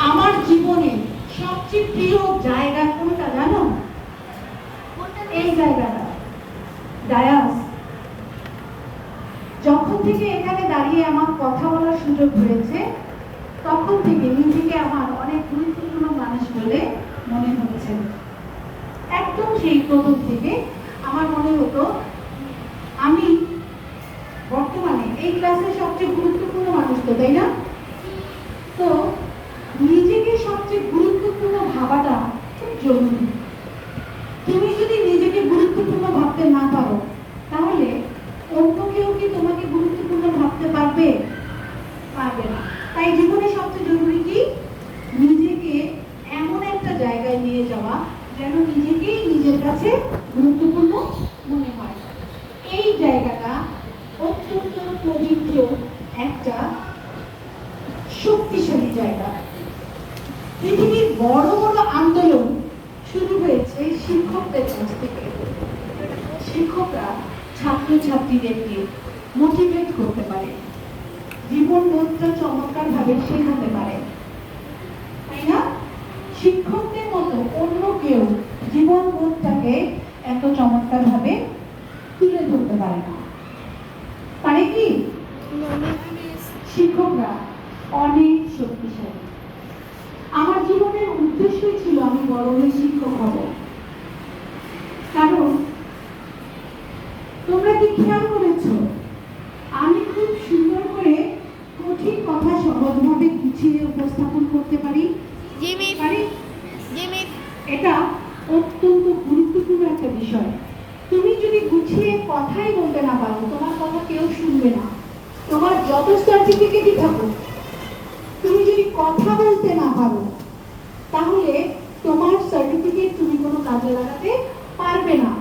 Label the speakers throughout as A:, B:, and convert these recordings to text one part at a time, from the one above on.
A: আমার জীবনে সবচেয়ে প্রিয় জায়গা কোনটা জানো? এই জায়গাটা, ডায়াস। যখন থেকে এখানে দাঁড়িয়ে আমার কথা বলার সুযোগ হয়েছে, তখন থেকে নিজেকে আমার অনেক গুরুত্বপূর্ণ মানুষ বলে মনে হচ্ছে। একদম সেই প্রথম থেকে আমার মনে হতো আমি বর্তমানে এই ক্লাসের সবচেয়ে গুরুত্বপূর্ণ মানুষ, তো তাই না? তো নিজেকে সবচেয়ে গুরুত্বপূর্ণ ভাবাটা খুব জরুরি। তুমি যদি নিজেকে গুরুত্বপূর্ণ ভাবতে না পারো, তাহলে অন্য কেউ কি তোমাকে গুরুত্বপূর্ণ ভাবতে পারবে? পারবে না। তাই জীবনে সবচেয়ে জরুরি কি? নিজেকে এমন একটা জায়গায় নিয়ে যাওয়া যেন নিজেকেই নিজের কাছে গুরুত্বপূর্ণ মনে হয়। এই জায়গাটা অত্যন্ত পবিত্র একটা শক্তিশালী জায়গা। পৃথিবীর বড় বড় আন্দোলন শুরু হয়েছে শিক্ষকদের কাছ থেকে। শিক্ষকরা ছাত্রছাত্রীদেরকে মোটিভেট করতে পারে, জীবন বোধটা চমৎকার ভাবে শেখাতে পারে, তাই না? শিক্ষকদের মতো অন্য কেউ জীবন বোধটাকে এত চমৎকার ভাবে তুলে ধরতে পারে না, পারে কি? শিক্ষকরা অনেক শক্তিশালী। আমার জীবনের উদ্দেশ্যই ছিল আমি বড় হয়ে শিক্ষক হব। কারণ তোমরা কি খেয়াল করেছো, আমি খুব সুন্দর করে কঠিন কথা সহজভাবে গুছিয়ে উপস্থাপন করতে পারি। এটা অত্যন্ত গুরুত্বপূর্ণ একটা বিষয়। তুমি যদি গুছিয়ে কথাই বলতে না পারো, তোমার কথা কেউ শুনবে না। তোমার যত সার্টিফিকেটই থাকুক, তুমি যদি কথা বলতে না পারো, তাহলে তোমার সার্টিফিকেট তুমি কোনো কাজে লাগাতে পারবে না।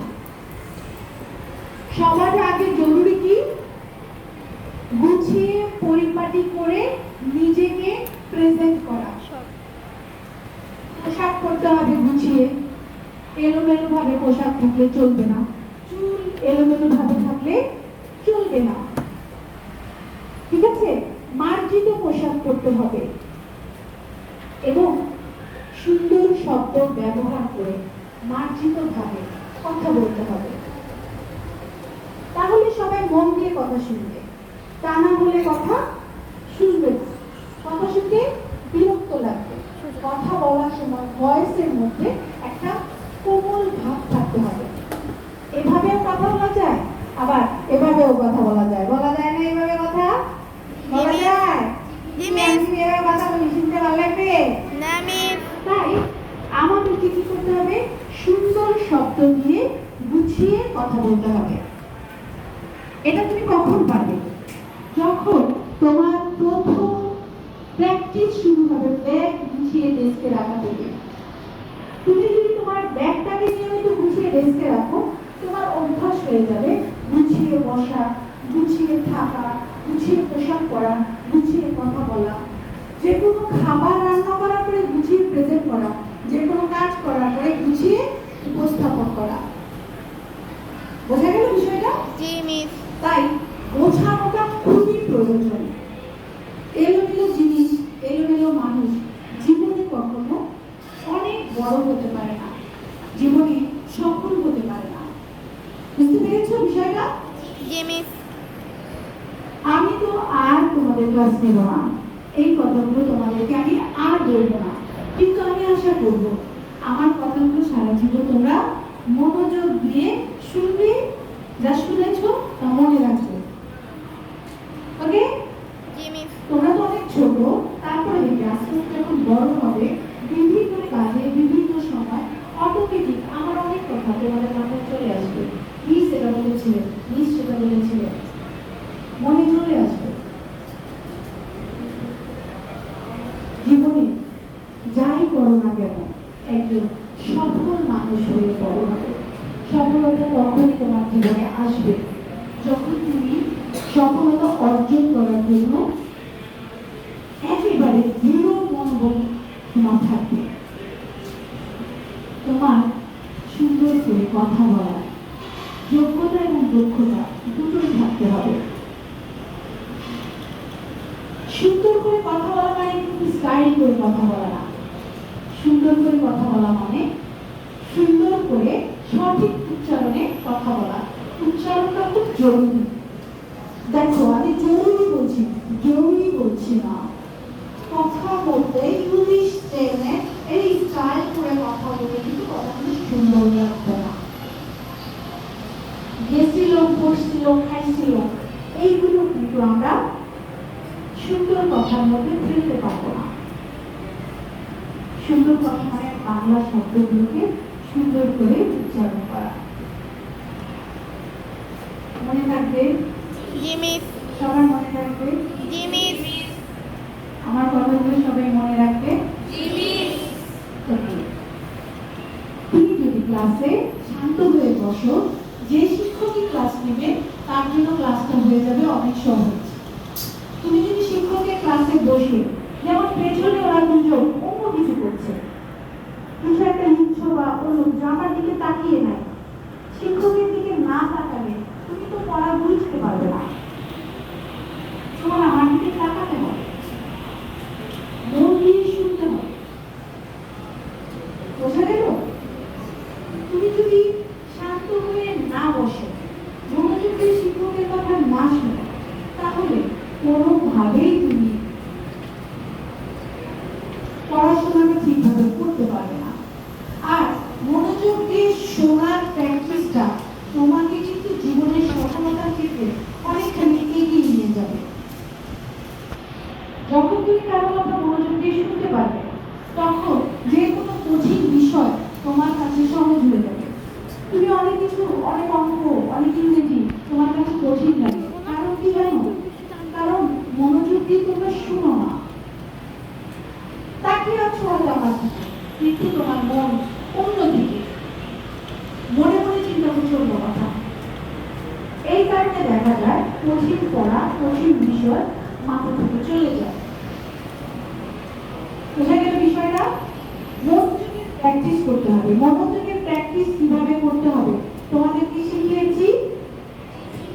A: সবার আগে জরুরি কি? গুছিয়ে পরিপাটি করে নিজেকে প্রেজেন্ট করা। পোশাক পরতে হবে গুছিয়ে, এলোমেলো ভাবে পোশাক থাকলে চলবে না, চুল এলোমেলো ভাবে থাকলে চলবে না, ঠিক আছে? মার্জিত পোশাক পরতে হবে এবং সুন্দর শব্দ ব্যবহার করে মার্জিত ভাবে কথা বলতে হবে। তাহলে সবাই মন দিয়ে কথা শুনবে, তা না হলে কথা শুনবে না। কথা শুনতে বিরক্ত লাগবে। কথা বলার সময় ভয়েসের মধ্যে একটা কোমল ভাব থাকতে হবে। এভাবেও কথা বলা যায়, আবার এভাবেও কথা বলা যায়। বলা যায় না এভাবে কথা? বলা যায়? আমি এভাবে কথা বলি, শুনতে ভালো লাগবে? তাই আমাদেরকে কি করতে হবে? সুন্দর শব্দ দিয়ে গুছিয়ে কথা বলতে হবে। এটা তুমি কখন পারবে? যখন তোমার প্রথম প্র্যাকটিস শুরু হবে ব্যাগ গুছিয়ে ডেস্কে রাখা থেকে। তুমি যদি তোমার ব্যাগটাকে নিয়মিত গুছিয়ে ডেস্কে রাখো, তোমার অভ্যাস হয়ে যাবে গুছিয়ে বসা, গুছিয়ে থাকা, গুছিয়ে পোশাক পরা, গুছিয়ে কথা বলা। যে কোনো খাবার রান্না করার পরে গুছিয়ে প্রেজেন্ট করা, যে কোনো কাজ করার পরে গুছিয়ে উপস্থাপন করা। বোঝা গেল বিষয়টা? তাই বোঝানোটা খুবই প্রয়োজন। এলোমেলো জিনিস, এলোমেলো মানুষ জীবনে কখনো অনেক বড় হতে পারে না, জীবনে সফল হতে পারে না। বুঝতে পেরেছো বিষয়টা? আমি তো আর তোমাদের ক্লাস নেব না, এই কথাগুলো তোমাদেরকে আমি আর বলবো না, কিন্তু আমি আশা করবো আমার কথাগুলো সারা জীবন তোমরা মনোযোগ দিয়ে শুনবে, যা শুনেছো তা মনে রাখবে। ওকে? তোমরা তো অনেক ছোট, তারপরে দেখবে আস্তে আস্তে যখন বড় হবে, বিভিন্ন কাজে বিভিন্ন সময় অটোমেটিক আমার অনেক কথা তোমাদের মাথায় চলে আসবে। মিস এটা বলেছিলেন, মিস সেটা বলেছিলেন, মনে চলে আসবে। জীবনে যাই করো না কেন, একজন সফল মানুষ হয়ে বড় হবে। সফলতা তখনই তোমার জীবনে আসবে যখন তুমি সফলতা অর্জন করার জন্য একেবারে দৃঢ় মনোবল তোমার থাকবে। তোমার সুন্দর করে কথা বলার যোগ্যতা এবং দক্ষতা দুটোই থাকতে হবে। সুন্দর করে কথা বলা মানে কিন্তু স্টাইল করে কথা বলা না। সুন্দর করে কথা বলা মানে সুন্দর করে সঠিক উচ্চারণে কথা বলা। উচ্চারণটা খুব জরুরি। দেখো আমি জরুরি বলছি না। কথা বলতে ইংলিশ ট্রেনে এই স্টাইল করে কথা বলে কিন্তু কথাগুলো সুন্দর লাগবে না। গেছিল, পড়ছিল, খাইছিল, এইগুলো কিন্তু আমরা সুন্দর কথার মধ্যে ফেলতে পারবো না। সুন্দর কথা মানে বাংলা শব্দগুলোকে সুন্দর করে উচ্চারণ করা। মনে থাকবে? সবাই মনে রাখবে? আমার কথাগুলো সবাই মনে রাখবে? তুমি যদি ক্লাসে শান্ত হয়ে বসো, যে শিক্ষকই ক্লাস নেবে তার জন্য ক্লাসটা হয়ে যাবে অনেক সহজ। তুমি যদি শিক্ষকের ক্লাসে বসে, যেমন পেছনে ওরা দুজন অন্য কিছু করছে, কিছু একটা লিখছ বা অন্য কিছু, আমার দিকে তাকিয়ে নাই, শিক্ষকের দিকে না তাকালে তুমি তো পড়া বুঝতে পারবে না। তোমার আমার দিকে তাকাতে হবে, মন দিয়ে শুনতে হবে। বোঝা গেল? তুমি যদি শান্ত হয়ে না বসো, মনোযোগ দিয়ে শিক্ষকের কথা না শোনো, তাহলে কোনোভাবেই তুমি পড়াশোনাটা ঠিকভাবে করতে পারবে না। আর মনোযোগ দিয়ে শোনার প্র্যাকটিসটা তোমাকে কিন্তু জীবনের সফলতার ক্ষেত্রে অনেকখানি এগিয়ে নিয়ে যাবে। যখন তুমি কারো কথা মনোযোগ দিয়ে শুনতে পারবে, তখন যে কোনো কঠিন বিষয় তোমার কাছে সহজ হয়ে যাবে। তুমি অনেক কিছু, অনেক অঙ্ক, অনেক ইংরেজি তোমার কাছে কঠিন লাগে, কারণ কি জানো? কারণ মনোযোগ দিয়ে তোমরা শুনো না, তাকিয়ে আছো হয়তো আমার দিকে, কিন্তু তোমার মন অন্যদিকে, মনে মনে চিন্তা করছো অন্য কথা। এই কারণে দেখা যায় কঠিন পড়া, কঠিন বিষয় মাথা থেকে চলে যায়। বোঝা গেল বিষয়টা? মনোযোগের প্র্যাকটিস করতে হবে। মনোযোগের প্র্যাকটিস কিভাবে করতে হবে তোমাদেরকে শিখিয়েছি।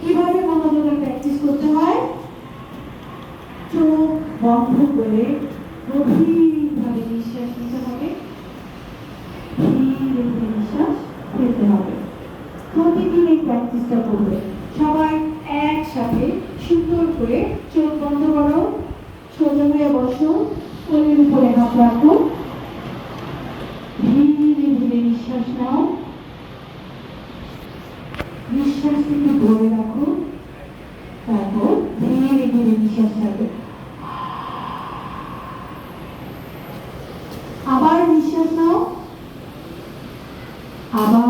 A: কিভাবে মনোযোগের প্র্যাকটিস করতে হয়? চোখ বন্ধ করে গভীরভাবে নিঃশ্বাস নিতে হবে, ধীরে ধীরে নিঃশ্বাস ফেলতে হবে। প্রতিদিন এই প্র্যাকটিসটা করবে। সবাই একসাথে সুন্দর করে চোখ বন্ধ করো, সোজা হয়ে বসো, কোলের উপরে হাত রাখো, ধীরে ধীরে নিঃশ্বাস নাও, নিঃশ্বাস কিন্তু ধরে রাখো, তারপর ধীরে ধীরে নিঃশ্বাস ছাড়বে। আবার নিঃশ্বাস নাও, আবার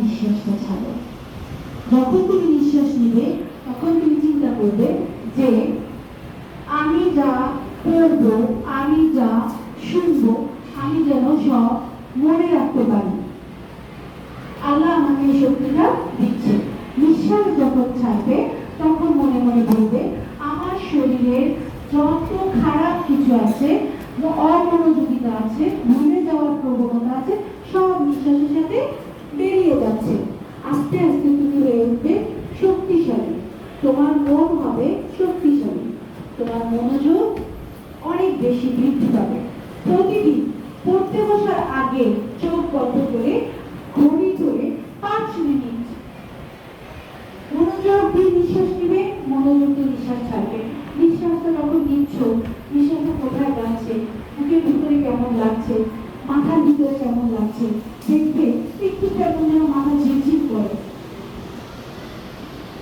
A: নিঃশ্বাসটা ছাড়ো। যখন তুমি নিঃশ্বাস নিবে, তখন তুমি চিন্তা করবে যে আমি যা পড়বো, আমি যা শুনবো, আমি যেন সব মনে রাখতে পারি। আল্লাহ আমাকে এই শক্তিটা দিচ্ছে। নিঃশ্বাস যখন ছাড়বে, তখন মনে মনে বলবে আমার শরীরের যত খারাপ কিছু আছে, অমনোযোগিতা আছে, ভুলে যাওয়ার প্রবণতা আছে, সব নিঃশ্বাসের সাথে বেরিয়ে যাচ্ছে। আস্তে আস্তে তুমি হয়ে উঠবে শক্তিশালী। তোমার মন হবে শক্তিশালী, তোমার মনোযোগ অনেক বেশি বৃদ্ধি পাবে। প্রতিদিন পড়তে বসার আগে চোখ বন্ধ করে ঘড়ি ধরে 5 মিনিট মনোযোগ দিয়ে নিঃশ্বাস নেবে, মনোযোগ দিয়ে নিঃশ্বাস ছাড়বে। নিঃশ্বাসটা যখন নিচ্ছ, নিঃশ্বাসটা কোথায় যাচ্ছে, বুকের ভিতরে কেমন লাগছে, মাথার ভিতরে কেমন লাগছে, দেখবে একটু কেমন যেন মাথা ঝিমঝিম করে।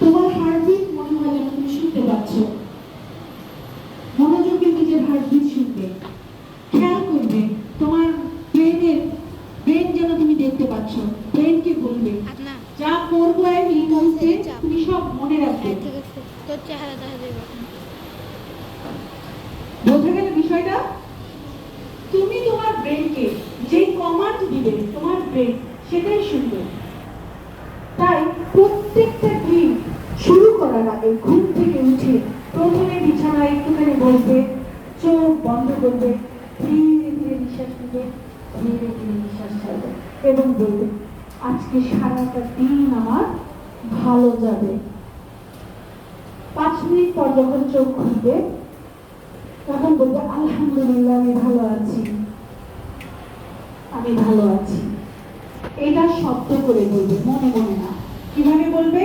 A: তোমার হার্টবিট মনে হয় যেন তুমি শুনতে পাচ্ছ। মনোযোগে নিজের হার্টবিট শুনবে, খেয়াল করবে তোমার ব্রেন যেন তুমি দেখতে পাচ্ছ। ব্রেনকে বলবে যা করবো আমি এই মুহূর্তে তুমি সব মনে রাখবে। বোঝা গেল বিষয়টা? তুমি তোমার ব্রেনকে যে কমান্ড দিবে, তোমার ব্রেন সেটাই শুনবে। তাই প্রত্যেকটা দিন শুরু করার আগে ঘুম থেকে উঠে প্রথমে বিছানায় একটুখানি বসবে, চোখ বন্ধ করবে, ধীরে ধীরে নিঃশ্বাস নেবে, ধীরে ধীরে নিঃশ্বাস ছাড়বে এবং বলবে আজকে সারাটা দিন আমার ভালো যাবে। 5 মিনিট পর যখন চোখ খুলবে, তখন বলবে আলহামদুলিল্লাহ আমি ভালো আছি, আমি ভালো আছি। এটা শব্দ করে বলবে, মনে মনে না। কিভাবে বলবে?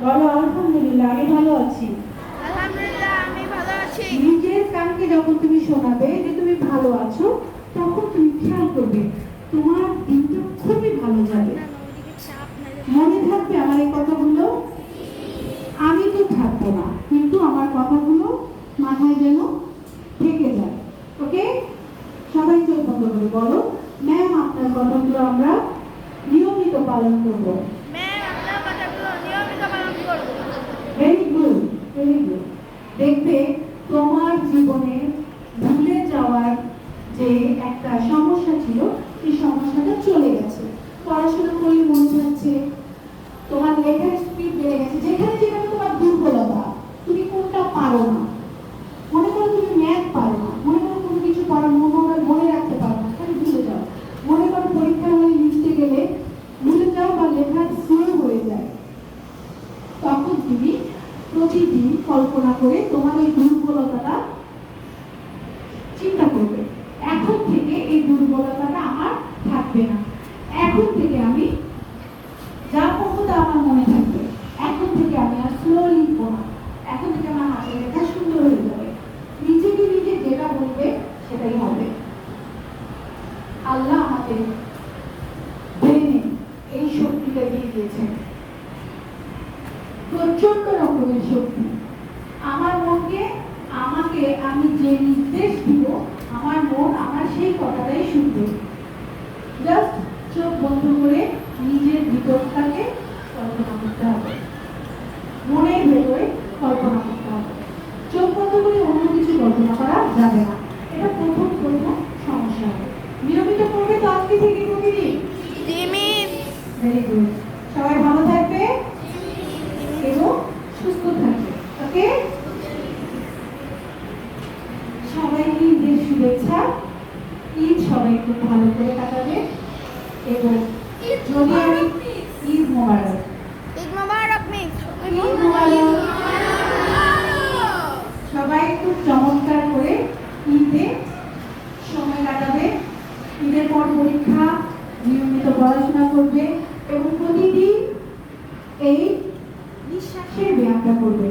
A: বলো আলহামদুলিল্লাহ আমি ভালো আছি।
B: আলহামদুলিল্লাহ আমি ভালো আছি।
A: নিজের কানকে যখন তুমি শোনাবে যে তুমি ভালো আছো, তখন তুমি খেয়াল করবে তোমার দিনটা খুবই ভালো যাবে। মনে থাকবে আমার এই কথাগুলো? আমি তো থাকবো না, কিন্তু আমার কথাগুলো মাথায় যেন থেকে যায়। ওকে, সবাই চোখ বন্ধ করে বলো, ম্যাম আপনার কথাগুলো আমরা নিয়মিত পালন করবো।
B: ম্যাম আপনার কথাগুলো নিয়মিত পালন করব।
A: Very good, very good. দেখবে তোমার জীবনে ভুলে যাওয়ার যে একটা সমস্যা ছিল, এই সমস্যাটা চলে গেছে। পড়াশোনা করে মনে থাকছে, তোমার লেখার স্পিড বেড়ে গেছে। যেখানে যেখানে তোমার দুর্বলতা, তুমি কোনটা পারো না, মনে করো তুমি ম্যাথ পারো না, মনে করো কোনো কিছু পারো মনে রাখতে পারো না, খালি ভুলে যাও। মনে করো পরীক্ষা হলে লিখতে গেলে ভুলে যাও বা লেখা স্লো হয়ে যায়, তখন তুমি প্রতিদিন কল্পনা করে তোমার ওই দুর্বলতাটা চিন্তা করবে। এখন থেকে এই দুর্বলতাটা আমার থাকবে না, এখন থেকে আমি যা পড়বো তা আমার মনে থাকবে, এখন থেকে আমি আর স্লো লিখবো না, এখন থেকে আমার হাতের লেখা সুন্দর হয়ে যাবে। নিজেকে নিজে যেটা বলবে সেটাই হবে। আল্লাহ আমাদের ব্রেনে এই শক্তিটা দিয়ে দিয়েছেন, প্রচন্ড রকমের শক্তি। আমার মনকে আমাকে আমি যে নির্দেশ দিব, আমার মন আমার সেই কথাটাই শুনবে। জাস্ট চোখ বন্ধ করে নিজের ভিতরটাকে কল্পনা করতে হবে, মনের ভেতরে কল্পনা করতে হবে। চোখ বন্ধ করে অন্য কিছু কল্পনা করা যাবে না। এটা প্রথম সমস্যা হবে। নিয়মিত করবে তো আজকে থেকে প্রতিদিন? Very good. সবাই ভালো থাকবে এবং সুস্থ থাকবে। ওকে, সবাইকে ঈদের শুভেচ্ছা। ঈদ সবাই খুব ভালো করে কাটাবে এবং যদি আমি ঈদ মোবারক।
B: ঈদ মোবারক মিস।
A: ঈদ মোবারক। সবাই খুব চমৎকার করে ঈদে সময় কাটাবে। ঈদের পর পরীক্ষা, নিয়মিত পড়াশোনা করবে এবং প্রতিদিন এই নিঃশ্বাসের ব্যায়ামটা করবে।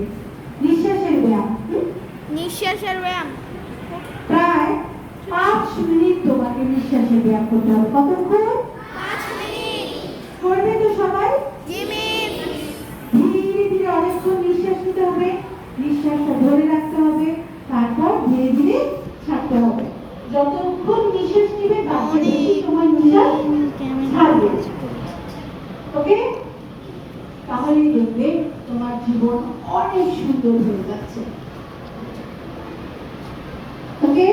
A: নিঃশ্বাসের ব্যায়াম,
B: নিঃশ্বাসের ব্যায়াম
A: প্রায় 5 মিনিট তোমাকে নিঃশ্বাসের ব্যায়াম করতে হবে। কতক্ষণ?
B: 5 মিনিট।
A: করবে তো সবাই?
B: জি মিস।
A: ধীরে ধীরে অনেকক্ষণ নিঃশ্বাস নিতে হবে, নিঃশ্বাসটা ধরে রাখতে হবে, তারপর ধীরে ধীরে ছাড়তে হবে। যতক্ষণ নিঃশ্বাস নিবে তার চেয়ে বেশি সময় নিঃশ্বাস ছাড়বে। ওকে, তাহলেই দেখবে তোমার জীবন অনেক সুন্দর হয়ে যাচ্ছে। ওকে।